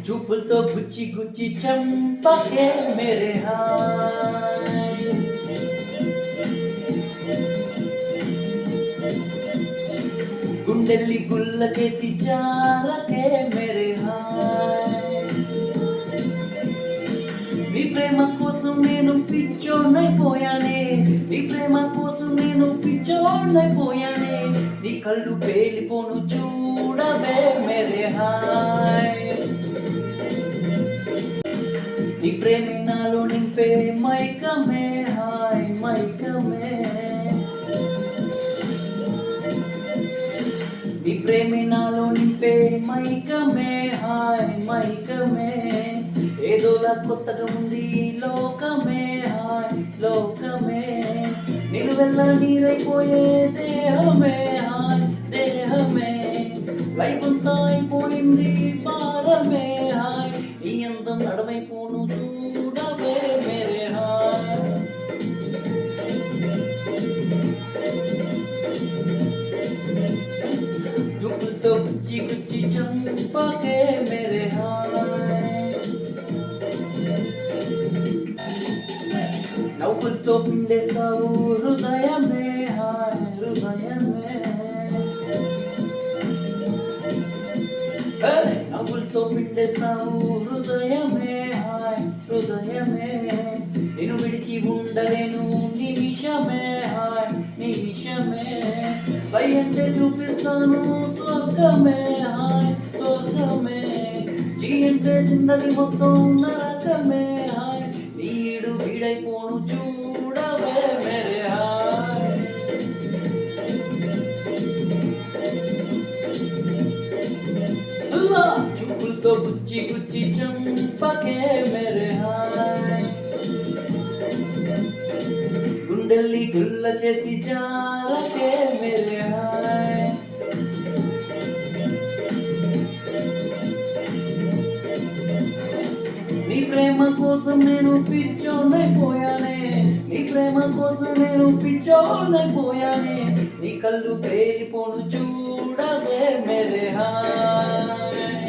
చూపులతో గుచ్చి గుచ్చి చంపకే మేరే హాయ్. గుండెల్లి గుల్ల చేసి జారకే మేరే హాయ్. నీ ప్రేమ కోసం నేను పిచ్చోన్నైపోయానే, నీ ప్రేమ కోసం నేను పిచ్చోన్నైపోయానే, నీ కళ్ళు పేలిపోను చూడవే మేరే హాయ్. నీ ప్రేమే నాలో నింపే మైకమే హాయ్ మైకమే, నీ ప్రేమే నాలో నింపే మైకమే హాయ్ మైకమే, ఏదోలా కొత్తగా ఉంది లోకమే హాయ్ లోకమే, నిలువెల్ల నీరైపోయే దేహమే హాయ్ దేహమే, లైఫ్ అంతా అయిపోయింది భారమే హాయ్, ఈ అందం నడమైపోను చూడవే మేరే హాయ్. చూపులతో గుచ్చి గుచ్చి చంపకే మేరే హాయ్. నవ్వులతో పిండేస్తావు హృదయమే హాయ్ హృదయమే, నవ్వులతో పిండేస్తావు హృదయమే హాయ్ హృదయమే, నేను విడిచి ఉండలేను నిమిషమే హాయ్ నిమిషమే, సై అంటే చూపిస్తాను స్వర్గమే హాయ్ స్వర్గమే, జీ అంటే జిందగీ మొత్తం నరకమే హాయ్, నీడు వీడైపోను చూడవే మేరే హాయ్. చూపులతో గుచ్చి గుచ్చి చంపకే మేరే హాయ్. గుండెల్లి గుల్ల చేసి జారకే మేరే హాయ్. నీ ప్రేమ కోసం నేను పిచ్చోన్నైపోయానే, నీ ప్రేమ కోసం నేను పిచ్చోన్నైపోయానే, నీ కళ్ళు పేలిపోను చూడవే మేరే హాయ్.